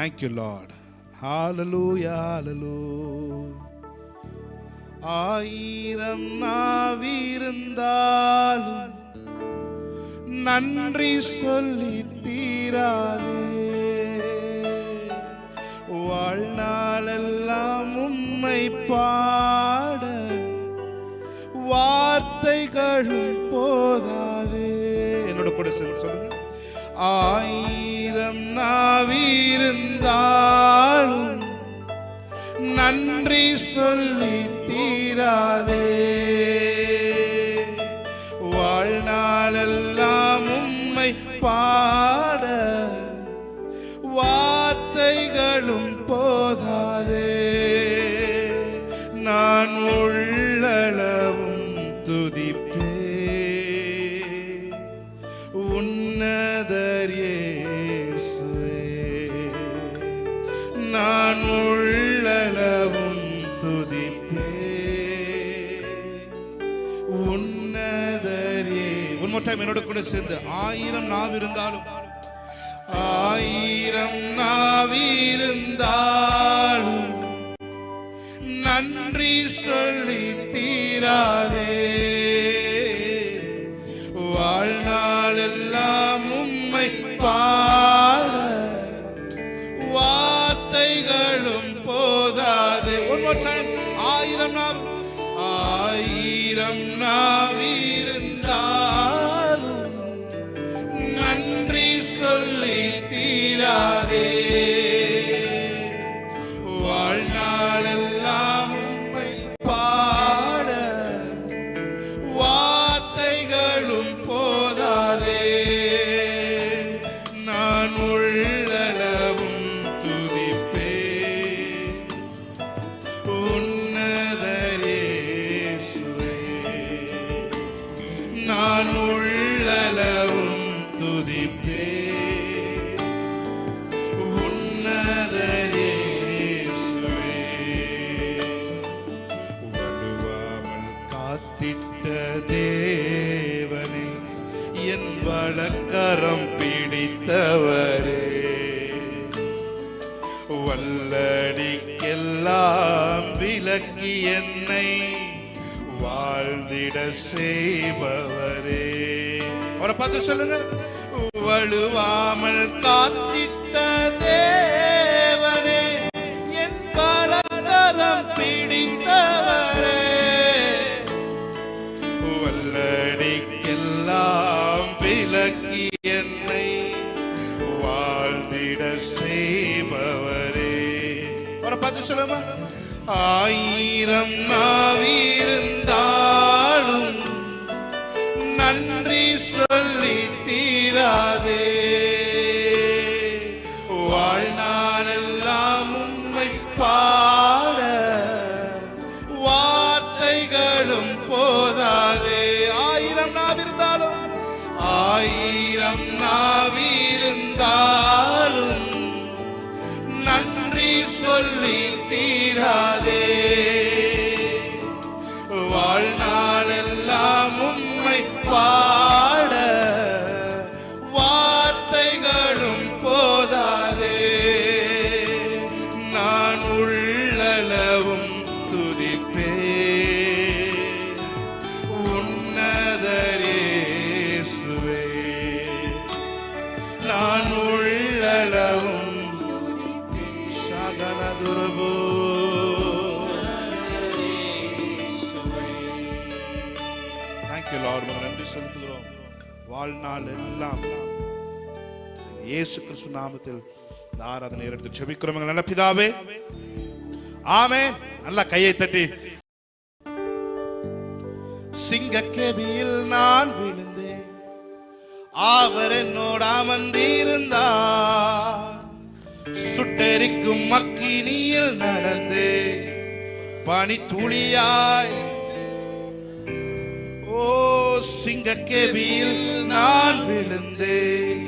Thank you, Lord. Hallelujah, hallelujah. ஆயிரம் நாவிருந்தாலும் நன்றி சொல்லி தீராதே. வாழ்நாளெல்லாம் உம்மை பாட வார்த்தைகளும் போதாதே. என்னோட கூட சேர்ந்து சொல்லுங்க. ஆயிரம் நாவிருந்தாலும் நன்றி சொல்லி தீராதே. வாழ்நாளெல்லாம் உம்மை பாட வார்த்தைகளும் போதாதே. நான் உள்ளளவும் துதிப்பே உன்னதர் இயேசுவே. நான் உள்ளளவும் துதிப்பே உன்னதரே. One more time என்னோட கூட சேர்ந்து. ஆயிரம் நாவிருந்தாலும் ஆயிரம் நாவிருந்தாலும் நன்றி சொல்லி தீராதே. வாழ்நாளெல்லாம் உம்மை பாட வார்த்தைகளும் போதாதே. One more time. ஆயிரம் நாவிருந்தாலும் நன்றி சொல்லி தீராதே. வாழ்நாளெல்லாம் உம்மை பாட வார்த்தைகளும் போதாதே. நான் உள்ளளவும் துதிப்பே உன்னதர் இயேசுவே. நான் உள்ளளவும் துதிப்பே உன்னதர் இயேசுவே. வலுவாமல் காத்திட்ட தேவனே, என் வலக்கரம் பிடித்தவரே, வல்லடிக்கெல்லாம் விலக்கி என்னை வாழ்ந்திட செய்பவரே. அவரை பார்த்து சொல்லுங்க. வலுவாமல் காத்திட்ட தேவனே, என் வலக்கரம் பிடித்தவரே, வல்லடிக்கெல்லாம் விலக்கி என்னை வாழ்ந்திட செய்பவரே. அவரை பார்த்து சொல்லுங்க. ஆயிரம் நாவிருந்தாலும் நன்றி சொல்லி தீராதே. வாழ்நாளெல்லாம் உம்மை பாட வார்த்தைகளும் போதாதே. ஆயிரம் நாவிருந்தாலும் ஆயிரம் நாவிருந்தாலும் நன்றி சொல்லி தீராதே. வாழ்நாளெல்லாம் உம்மை பாட வார்த்தைகளும் போதாதே. நான் உள்ளளவும் துதிப்பே உன்னதர் இயேசுவே. நான் உள்ளளவும் ஷகனதுரபோ. Thank you Lord. நன்றி செலுத்துகிறோம். வாழ்நாள் எல்லாம் இயேசு கிறிஸ்து நாமத்தில் இந்த ஆராதனை எடுத்து ஜெபிக்கிறோம். நல்ல பிதாவே, ஆமென். நல்ல கையை தட்டி. சிங்கக்கேபியில் நான் விழுந்தேன், அவர் என்னோட அமர்ந்திருந்தார். சுட்டெரிக்கும் அக்கினியில் நடந்தே பனி துளியாய். ஓ சிங்கக்கேபியில் நான் விழுந்தேன்,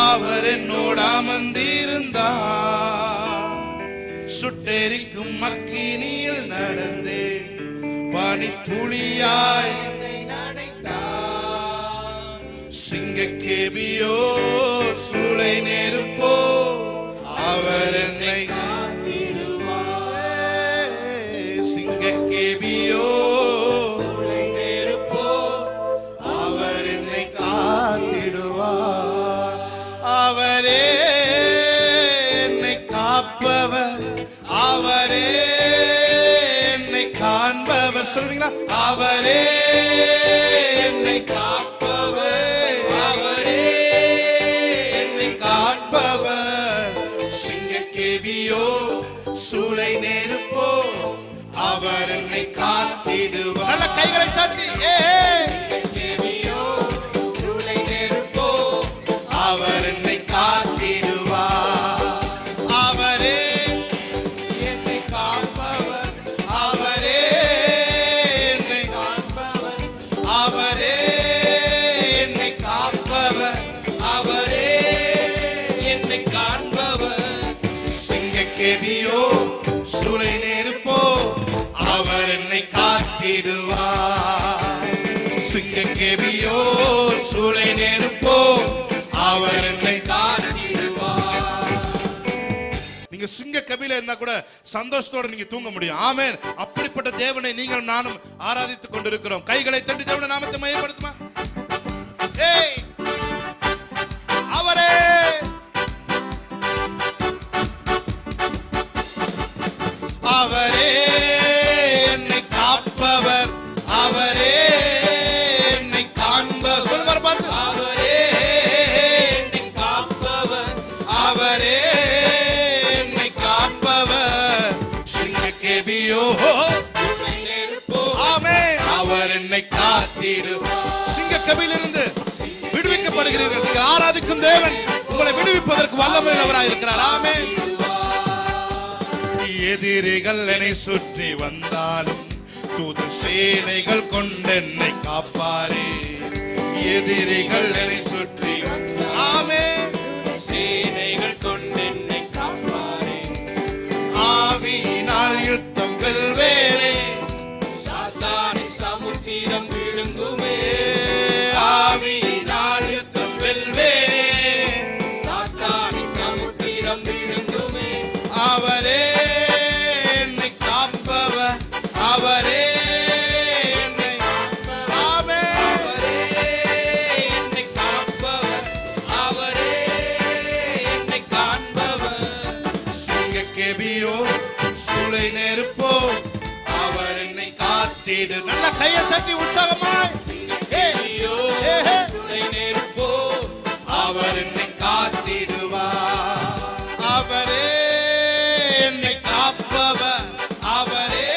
அவர் என்னோட அமர்ந்திருந்தார். சுட்டெரிக்கும் அக்கினியில் நடந்தே பனி துளியாய் நனைத்தார். சிங்கக்கேபியோ சூளை நெருப்போ அவர் என்னை சிங்கக்கேபியோ அவர் என்னை காத்திடுவார். அவரே என்னை காப்பவர், அவரே என்னை காண்பவர். சொல்றீங்களா? அவரே என்னை காப்பவர், அவரே என்னை காண்பவர். சிங்கக்கேபியோ சூளை நெருப்போ அவர் என்னை காத்திடுவார். நல்ல கைகளை தட்டி அவர் என்னை காத்திடுவார். அவரே என்னை காப்பவர், அவரே என்னை காண்பவர், அவரே என்னை காப்பவர், அவரே என்னை காண்பவர். சிங்கக்கேபியோ சூளை நெருப்போ அவர் என்னை காத்திடுவார். சிங்கக்கேபியோ சூளை நெருப்போ அவர் என்னை காத்திடுவார். நீங்க சிங்க கபில இருந்தா கூட சந்தோஷத்தோட நீங்க தூங்க முடியும். ஆமென். அப்படிப்பட்ட தேவனை நீங்கள் நானும் ஆராதித்துக் கொண்டிருக்கிறோம். கைகளை தட்டி தேவனுடைய நாமத்தை மையப்படுத்துமா. ஏய் அவரே அவரே என்னை காப்பவர், அவரே என்னை காண்பவர். சொல்லுங்க பார்த்து. அவரே என்னை காப்பவர், அவரே என்னை காப்பவர். சிங்கக்கேபியோ ஆமென் அவர் என்னை காத்திடுவார். சிங்கக்கேபியிலிருந்து விடுவிக்கப்படுகிறீர்கள். நீங்கள் ஆராதிக்கும் தேவன் உங்களை விடுவிப்பதற்கு வல்லமையுள்ளவராய் இருக்கிறார். ஆமென். எதிரிகள் என்னை சுற்றி வந்தாலும் தூது சேனைகள் கொண்டென்னை காப்பாரே. எதிரிகள் என்னை சுற்றி ஆமென் சேனைகள் கொண்டென்னை காப்பாரே. ஆவியினால் யுத்தம் வெல்வேனே, சாத்தானை சமுத்திரம் விழுங்குமே. ஆவியினால் யுத்தம் வெல்வேனே, சாத்தானை சமுத்திரம் விழுங்குமே. அவரே அவரே என்னை என்னை காப்பவர், அவரே என்னை காண்பவர். சிங்கக்கேபியோ சூளை நெருப்போ அவர் என்னை காத்திடு. நல்ல கையை தட்டி உற்சாகமாய். சிங்கக்கேபியோ சூளை நெருப்போ அவர் என்னை காத்திடுவார். அவரே என்னை காப்பவர், அவரே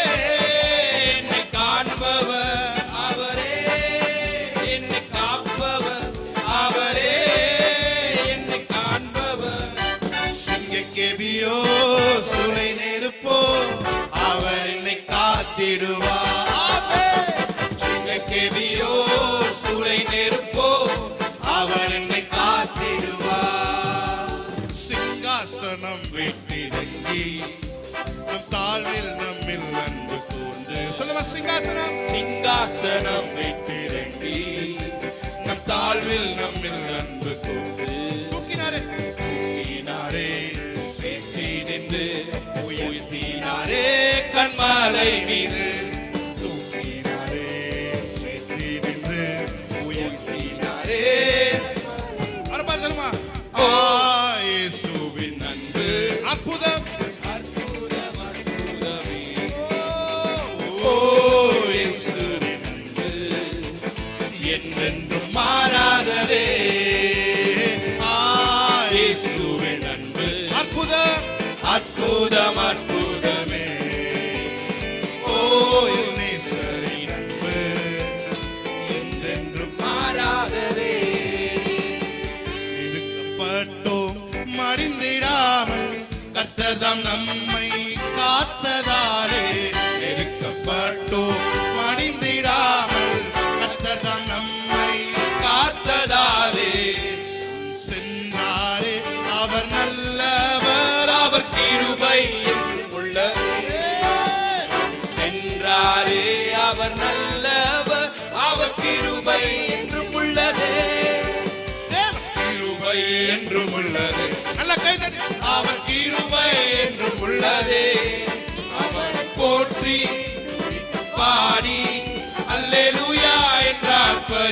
சிங்கக்கேபியோ சூளை நெருப்போ அவர் என்னை காத்திடுவார். சிங்கக்கேபியோ சூளை நெருப்போ அவர் என்னை காத்திடுவார். சிங்காசனம் விட்டிறங்கி நம் தாழ்வில் நம்மில் அன்பு கூர்ந்து. சொல்லுமா சிங்காசனம். சிங்காசனம் விட்டிறங்கி நம் தாழ்வில் நம்மில் அன்பு கூர்ந்து. தூக்கினாரே சேற்றி நின்று உயர்த்தினாரே கண்மாலை மீது. தூக்கினாரே சேற்றி நின்று உயர்த்தினாரே. சொல்லுமா. இயேசுவின் அன்பு அற்புதம், அற்புதம், அற்புதமே. ஓ இயேசுவின் அன்பு என்றென்றும் மாறாததே. இயேசுவின் அன்பு அற்புதம், அற்புதம், அற்புதமே. ஓ நேசரின் அன்பு என்றென்றும் மாறாததே. இருக்கப்பட்டோம் மடிந்திடாமல் கர்த்தர்தாம் நம்மை காத்ததாலே. இருக்கப்பட்டோம் மடிந்திடாமல் கர்த்தர்தாம் நம்மை காத்ததாலே. அவர் நல்லவர், அவர் கிருபை உள்ளது. சென்றாரே அவர் நல்லவர், அவர் கிருபை என்றும் உள்ளது. கிருபை என்றும் உள்ளது. நல்ல கைதட்டி. அவர் கிருபை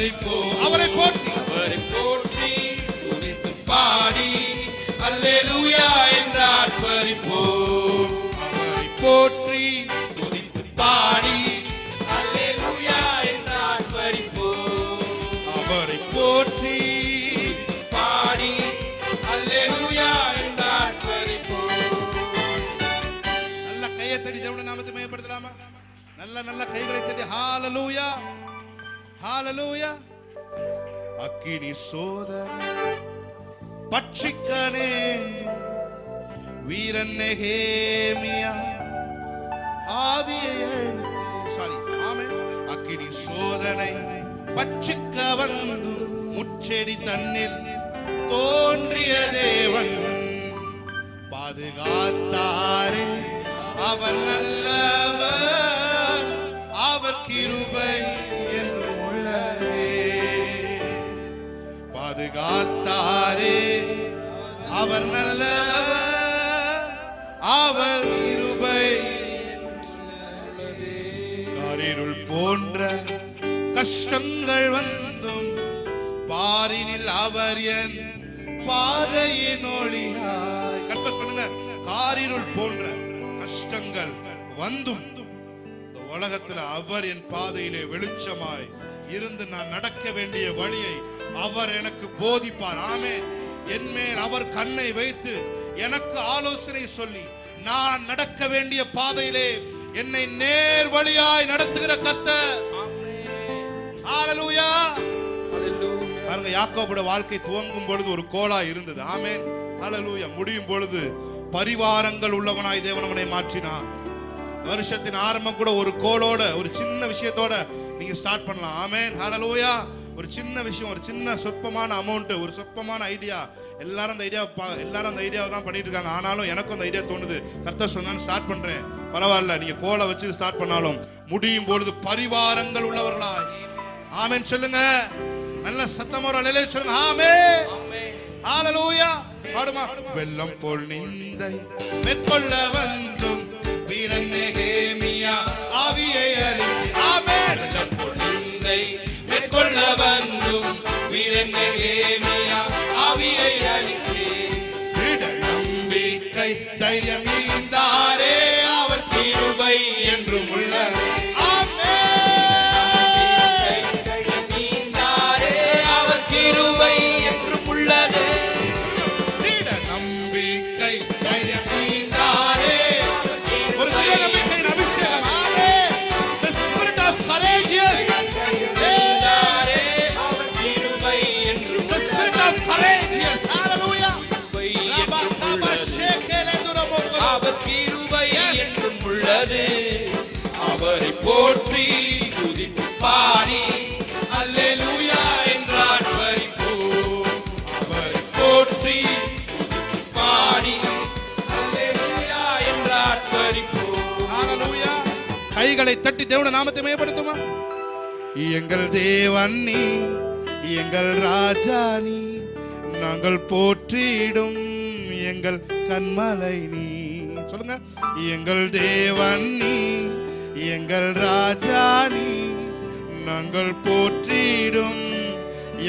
ஆர்ப்பரிப்போம். அவரை போற்றி துதித்து பாடி அல்லேலூயா என்று ஆர்ப்பரிப்போம். அவரை போற்றி துதித்து பாடி அல்லேலூயா என்று ஆர்ப்பரிப்போம். அவரை போற்றி பாடி அல்லேலூயா என்று ஆர்ப்பரிப்போம். நல்ல கையை தட்டி தேவனுடைய நாமத்தை மகிமைப்படுத்தலாமா? நல்ல கைகளை தட்டி ஹalleluya ஹalleluya. அக்கினி சோதனை பட்சிக்கனே வீரன் நெகேமியா ஆவியை ஆமென். அக்கினி சோதனை பட்சிக்க வந்து முச்செடி தன்னில் தோன்றிய தேவன் பாதுகாத்தாரே. அவர் நல்லவர், அவர் கிருபை என்று உள்ளதே. பாதுகாத்தாரே, அவர் நல்லவர், அவர் கிருபை. காரிருள் போன்ற கஷ்டங்கள் வந்தும் பாரினில் அவர் என் பாதையின் ஒளியாய். கன்ஃபஸ் பண்ணுங்க. காரிருள் போன்ற கஷ்டங்கள் வந்தும் இந்த உலகத்துல அவர் என் பாதையிலே வெளிச்சமாய் இருந்து நான் நடக்க வேண்டிய வழியை அவர் எனக்கு போதிப்பார். ஆமென். என்மேல் அவர் கண்ணை வைத்து எனக்கு ஆலோசனை சொல்லி நான் நடக்க வேண்டிய பாதையிலே என்னை நேர் வழியாய் நடத்துகிற கர்த்தர். ஹalleluya. பாருங்க, யாக்கோபுட வாழ்க்கை துவங்கும் பொழுது ஒரு கோலா இருந்தது. ஆமென். ஹalleluya. முடியும் பொழுது பரிவாரங்கள் உள்ளவனாய் தேவன் அவனை மாற்றினார். வருஷத்தின் ஆரம்பம் கூட ஒரு கோலோட, ஒரு சின்ன விஷயத்தோட நீங்க ஸ்டார்ட் பண்ணலாம். ஆமென். ஹalleluya. ஒரு சின்ன விஷயம், ஒரு சின்ன சொற்பமான அமௌண்ட், ஒரு சொற்பமான ஐடியா. எல்லாரும் அந்த ஐடியாவை தான் பண்ணிட்டு இருக்காங்க. ஆனாலும் எனக்கும் அந்த ஐடியா தோணுது, கர்த்தர் சொன்னான்னு ஸ்டார்ட் பண்றேன். பரவாயில்ல, நீங்க கோலை வச்சு ஸ்டார்ட் பண்ணாலும் முடியும் பொழுது பரிவாரங்கள் உள்ளவர்களா. ஆமென் சொல்லுங்க. நல்ல சத்தமோட அலையிலே சொல்லுங்க. ஆமென். ஹalleluya. பாடுமா. வெள்ளம் போல் நிந்தை மேற்கொள்ள வந்தும் வீரன் நெகேமியா ஆவியை அளித்து. ஆமென். வெள்ளம் போல் நிந்தை மேற்கொள்ள வந்தும் வீரன் நெகேமியா ஆவியை அளித்து. நம்பிக்கை தைரியம் ஈந்தாரே, அவர் கிருபை என்றும் உள்ளது. அவரை போற்றி துதித்து பாடி அல்லேலூயா என்று ஆர்ப்பரிப்போம். அவரை போற்றி துதித்து பாடி அல்லேலூயா என்று ஆர்ப்பரிப்போம். ஹalleluya. கைகளை தட்டி தேவனுடைய நாமத்தை மகிமைப்படுத்துமா. எங்கள் தேவன் நீ, எங்கள் ராஜா நீ, நாங்கள் போற்றிடும் எங்கள் கண்மலை நீ. சொல்லுங்க. எங்கள் தேவன் நீ, எங்கள் ராஜா நீ, நாங்கள் போற்றிடும்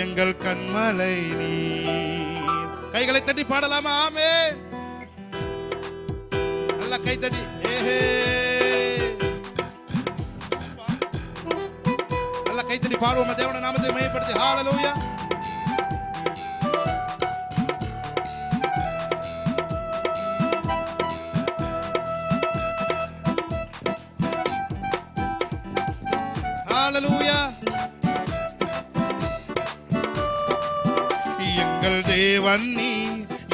எங்கள் கண்மலை நீ. கைகளை தட்டி பாடலாமா? ஆமென். நல்ல கை தட்டி. நல்ல கை தட்டி பாடுவோம். தேவனுடைய நாமத்தை மகிமைப்படுத்தி. ஹalleluya. ஹalleluya. எங்கள் தேவன் நீ,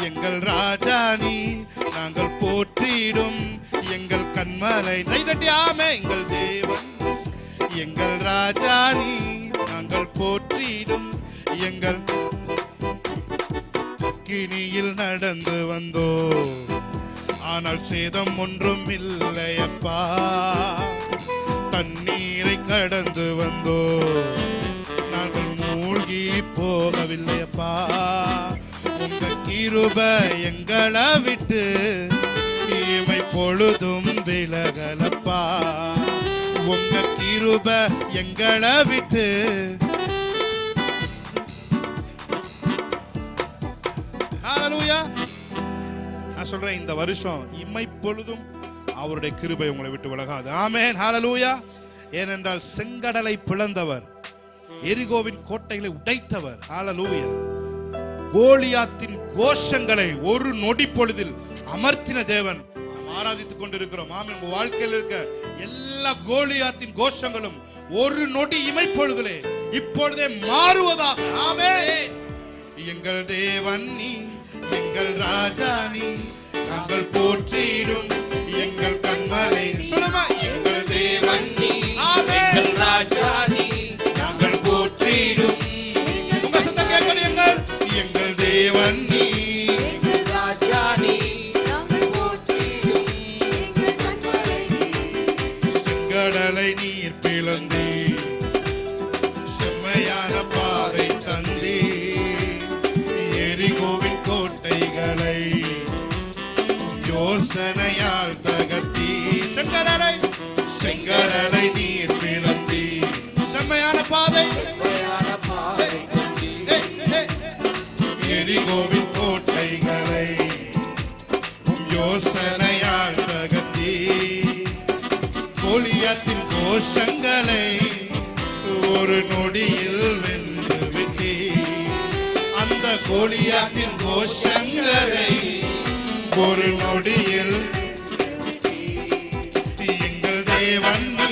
எங்கள் ராஜா நீ, நாங்கள் போற்றிடும் எங்கள் கண்மலை. நைதட்டி ஆமென். எங்கள் தேவன், எங்கள் ராஜா நீ, நாங்கள் போற்றிடும் எங்கள். கினியில் நடந்து வந்தோ, ஆனால் சேதம் ஒன்றும் இல்லையப்பா. தண்ணீரை கடந்து வந்தோ, நாங்கள் மூழ்கி போகவில்லையப்பா. உங்க கிருபை எங்களை விட்டு இமை பொழுதும் விலகலப்பா. உங்க கிருபை எங்களை விட்டு நான் சொல்றேன், இந்த வருஷம் இமைப்பொழுதும் அவருடைய கிருபை உங்களை விட்டு விலகாது. ஆமென், ஹல்லேலூயா. ஏனென்றால் செங்கடலை பிளந்தவர், எரிகோவின் கோட்டைகளை உடைத்தவர். ஹல்லேலூயா. கோலியாத்தின் கோஷங்களை ஒரு நொடி பொழுதில் அமர்த்தின தேவன் நாம் ஆராதித்துக் கொண்டிருக்கிறோம். ஆமென். உங்க வாழ்க்கையில் இருக்க எல்லா கோலியாத்தின் கோஷங்களும் ஒரு நொடி இமைப்பொழுதிலே இப்பொழுதே மாறுவதாக. ஆமென். எங்கள் தேவன் நீ, எங்கள் ராஜா நீ, நாங்கள் போற்றிடும் எங்கள் கண்மலை. சொல்லுமா, எங்கள் தேவன் நீ, எங்கள் ராஜா நீ, நாங்கள் போற்றிடும். உங்க சத்தம் கேட்கணும். எங்கள் தேவன் நீ, எங்கள் ராஜா நீ, நாங்கள் போற்றிடும் எங்கள் கண்மலை. செங்கடலை நீர் பிளந்தே, செம்மையான பாதை தந்தே, எரிகோவின் கோட்டைகளை யோசனையால் தகர்த்தி. செங்கடலை நீர் பிளந்தே, செம்மையான பாதை, எரிகோவின் கோட்டைகளை யோசனையால் தகர்த்தி. கோலியாத்தின் கோஷங்களை ஒரு நொடியில் வென்று விட்டே. அந்த கோலியாத்தின் கோஷங்களை ஒரு நொடியில். எங்கள் தேவன் நீ,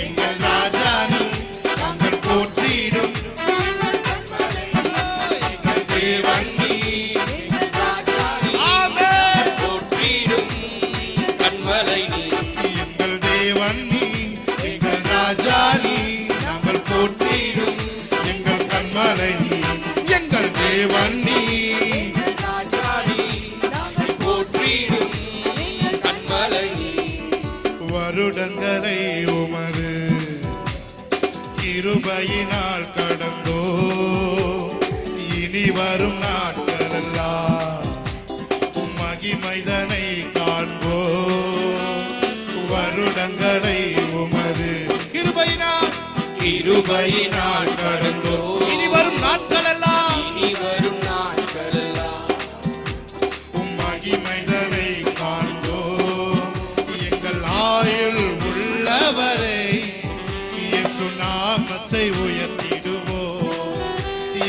எங்கள் ராஜா நீ, நாங்கள் போற்றிடும் எங்கள் தேவன் நீ, ஆமென், போற்றிடும் கண்மலை நீ. எங்கள் தேவன் நீ, எங்கள் ராஜா நீ, நாங்கள் போற்றிடும் எங்கள் கண்மலை நீ. எங்கள் தேவன் நீ, வருடங்களை உமது கிருபையினால் கடந்தோ, இனி வரும் நாட்களெல்லாம் மகிமைதனை காண்போ. வருடங்களை உமது கிருபையினால் கடந்தோ, இனி வரும் நாட்களெல்லாம் மகிமைதனை காண்போ. எங்கள் ஆயுள் உள்ளவரை இயேசு நாமத்தை உயர்த்திடுவோ.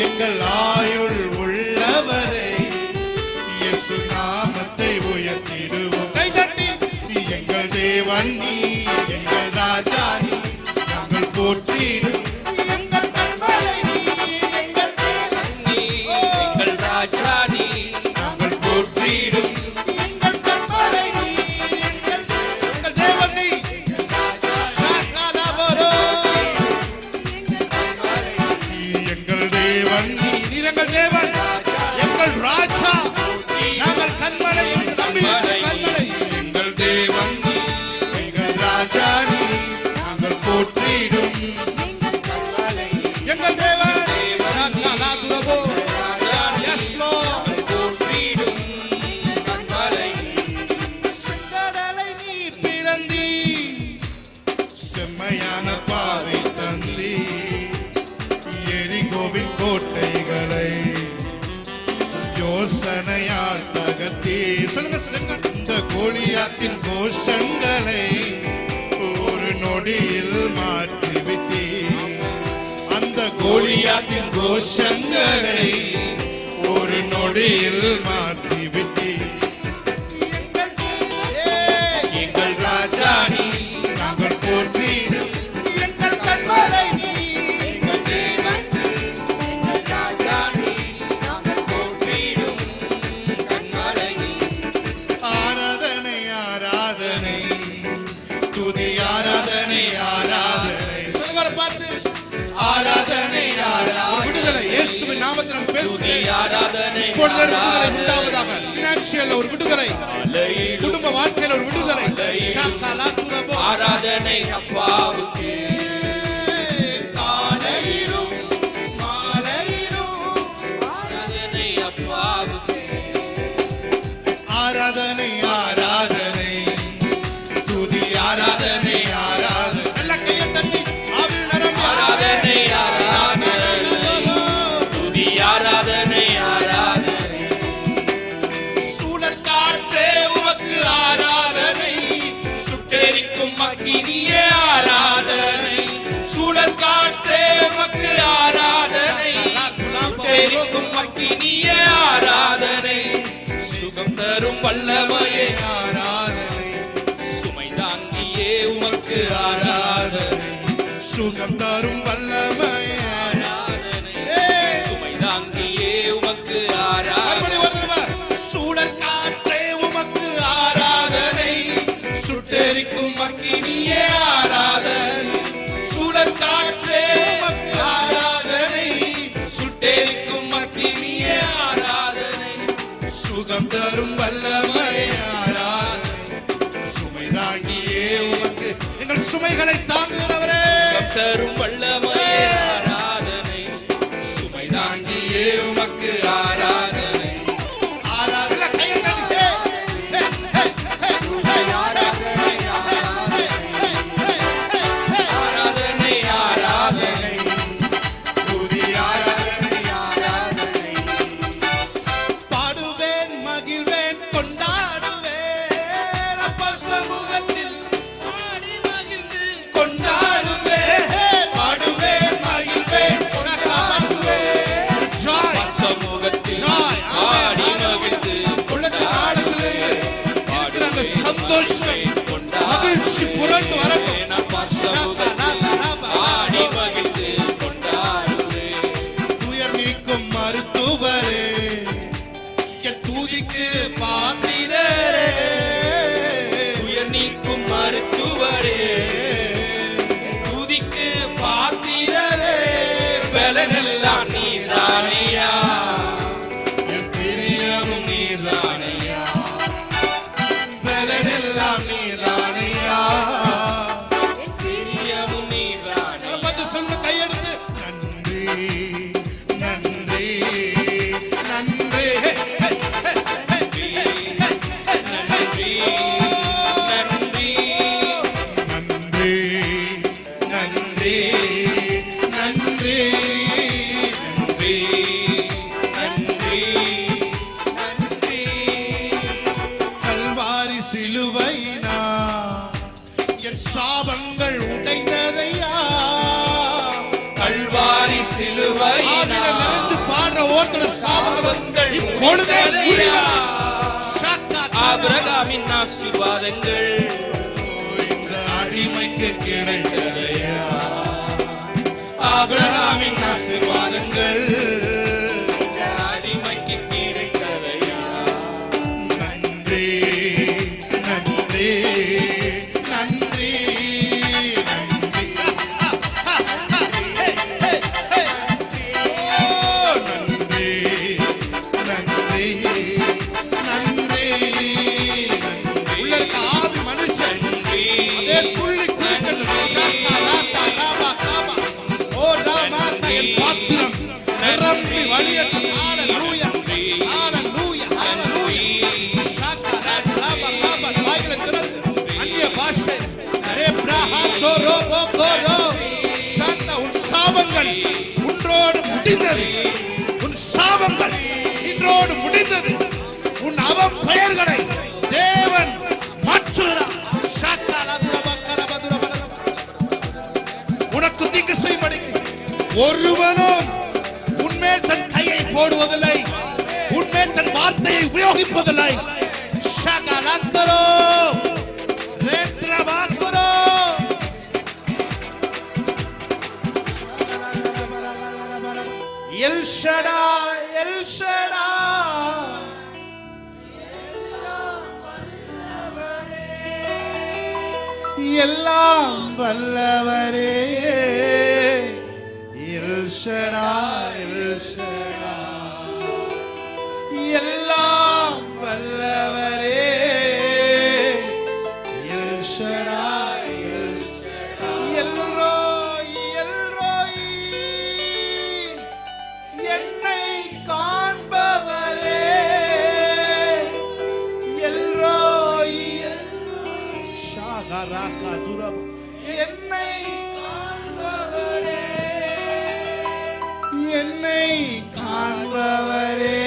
எங்கள் ஆயுள் உள்ளவரை இயேசு நாமத்தை உயர்த்திடுவோ. கைதட்டி, எங்கள் தேவன் நீ, எங்கள் ராஜா நீ, நாங்கள் போற்றிடும் எங்கள் கண்மலை நீ. எங்கள் தேவன் நீ, எங்கள் ராஜா நீ, நாங்கள் போற்றிடும் எங்கள் கண்மலை நீ. எங்கள் தேவன் நீ, சாகாதவரோ. எங்கள் தேவன் நீ, நீர் எங்கள் தேவன், எங்கள் ராஜா, நாங்கள் கண்மலை, கண்மலை. எங்கள் தேவன் நீ, எங்கள் ராஜா நீ, நாங்கள் போற்றிடும் எங்கள் தேவன். சாகாதவரோ. Yes Lord. செங்கடலை நீர் பிளந்தீ, செம்மையான பாதை தந்தீ, எரிகோவின் கோட்டைகளை யோசனையால் தகர்த்தீ. சொல்லுங்க, இந்த கோலியாத்தின் கோஷங்களை ஒரு நொடியில் மாற்றிவிட்டீ. அந்த கோலியாத்தின் கோஷங்களை ஒரு நொடியில் மாற்றிவிட்டீ. எங்கள் ராஜா நீ, நாங்கள் போற்றிடும் எங்கள் கண்மலை நீ. எங்கள் தேவன் நீ, எங்கள் ராஜா நீ, நாங்கள் போற்றிடும் கண்மலை நீ. ஆராதனை ஆராதனை, துதி ஆராதனை ஆராதனை. சொல்லுங்க பார்த்து, ஆராதனை ஆராதனை. விடுதலை இயேசுவின் நாமத்தில் நாம் பேசுகிறோம். ஆராதனை இப்பொழுது விடுதலை உண்டாவதாக. ஃபினான்ஷியல் ஒரு விடுதலை, குடும்ப வாழ்க்கையில் ஒரு விடுதலை. ஆராதனை அப்பாவுக்கே, காலையிலும் மாலையிலும் ஆராதனை அப்பாவுக்கே. ஆராதனை ஆராதனை, துதி ஆராதனை ஆராதனை. நல்ல கையை தட்டி ஆவில் நிரம்பி ஆராதனை ஆராதனை, துதி ஆராதனை ஆராதனை. சூழல் காற்றே சுகம் தரும் வல்லமையே ஆராதனை, சுமை தாங்கியே உமக்கு ஆராதனை, சுகம் தரும் வல்லமையே ஆராதனை, சுமை தாங்கியே உமக்கு ஆராதனை, சூழல் காற்றே உமக்கு ஆராதனை, சுட்டெரிக்கும் அக்கினியே ஆராதனை, சூழல் காற்றே உமக்கு ஆராதனை, சுட்டெரிக்கும் அக்கினியே ஆராதனை, சுகம் தரும் வல்லமையே ஆராதனை, சுமை தாங்கியே உமக்கு எங்கள் சுமைகளை தாங்குகிறவரே, சுகம் தரும் வல்லமையே ஆராதனை, சுமை தாங்கியே உமக்கு ஆராதனை, சந்தோஷம் மகிழ்ச்சி புரண்டு வரட்டும், ஆடி மகிழ்ந்து கொண்டாடுவே, துயர் நீக்கும் மருத்துவரே, என் தூதிக்கு பாத்திரரே, துயர் நீக்கும் மருத்துவரே, தூதிக்கு பாத்திரரே, பலனெல்லாம் நீதானையா, என் பிரியமும் நீதானையா, பலனெல்லாம் நீதானையா, பிரியமும் நீதானையா, பத்து சொல்லுங்க கையெடுத்து, நன்றி நன்றி நன்றி நன்றி நன்றி நன்றி நன்றி நன்றி நன்றி நன்றி, கல்வாரி சிலுவைனா என் சாபங்கள் உடைந்ததையா, கல்வாரி சிலுவையினா நிறைஞ்சு பாடுற ஓட்டல சாபங்கள் இப்பொழுதே முடிவரா, ஆபிரகாமின் ஆசீர்வாதங்கள் இந்த அடிமைக்கு கிடைத்ததையா, ஆபிரகாமின் ஆசீர்வாதங்கள் இந்த அடிமைக்கு கிடைத்ததையா, நன்றி நன்றி நன்றி நன்றி, நன்றி நன்றி நன்றி, உள்ள இருக்க ஆவி மனுஷன் நன்றி அதே துள்ளி குதிக்கட்டும், ஓ ராமா என் பாத்திரம் நிரம்பி வழியட்டும், ஹalleluya ஹalleluya ஹalleluya, ஷாக்கராத் ராபா ராபா, வாய்களை திறந்து அந்நிய பாஷை ரேப்ரஹாம் தோரோபோ கோரோ ஷாந்தா, உன் சாபங்கள் உன்றோடு முடிந்தது, உன் சாபங்கள் இன்றோடு முடிந்தது, உன் அவப்பெயர்களை தேவன் மாற்றுகிறார், உனக்கு தீங்கு செய்யும்படிக்கு ஒருவனும் உன்மேல் தன் கையை போடுவதில்லை, உன்மேல் தன் வார்த்தையை உபயோகிப்பதில்லை, ஷகலக்கரோ ரேத்ரபாக்கரோ, எல் ஷடாய் எல் ஷடாய், எல்லாம் வல்லவரே, எல் ஷடாய் எல் ஷடாய், எல்லாம் வல்லவரே, எல் ஷடாய் எல் ஷடாய், எல்ரோய் எல்ரோய், என்னை காண்பவரே, எல்ரோய் ஷாகராகா துரபா, என்னை காண்பவரே, என்னை காண்பவரே,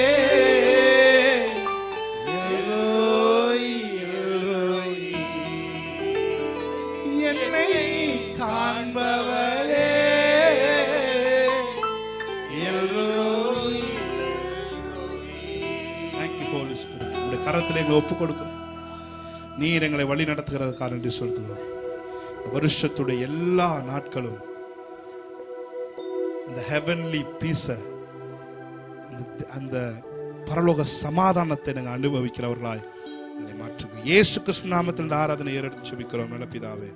கரத்தில் எங்களை ஒப்புக் கொடுக்கிறோம். நீர் எங்களை வழி நடத்துகிறதுக்காக நன்றி செலுத்துகிறோம். வருஷத்துடைய எல்லா நாட்களும் அந்த ஹெவன்லி பீஸ, அந்த பரலோக சமாதானத்தை நாங்கள் அனுபவிக்கிறவர்களாய் என்னை மாற்றுங்க. இயேசு கிறிஸ்து நாமத்தில் இந்த ஆராதனை ஏறெடுத்து ஜெபிக்கிறோம் நல்ல பிதாவே.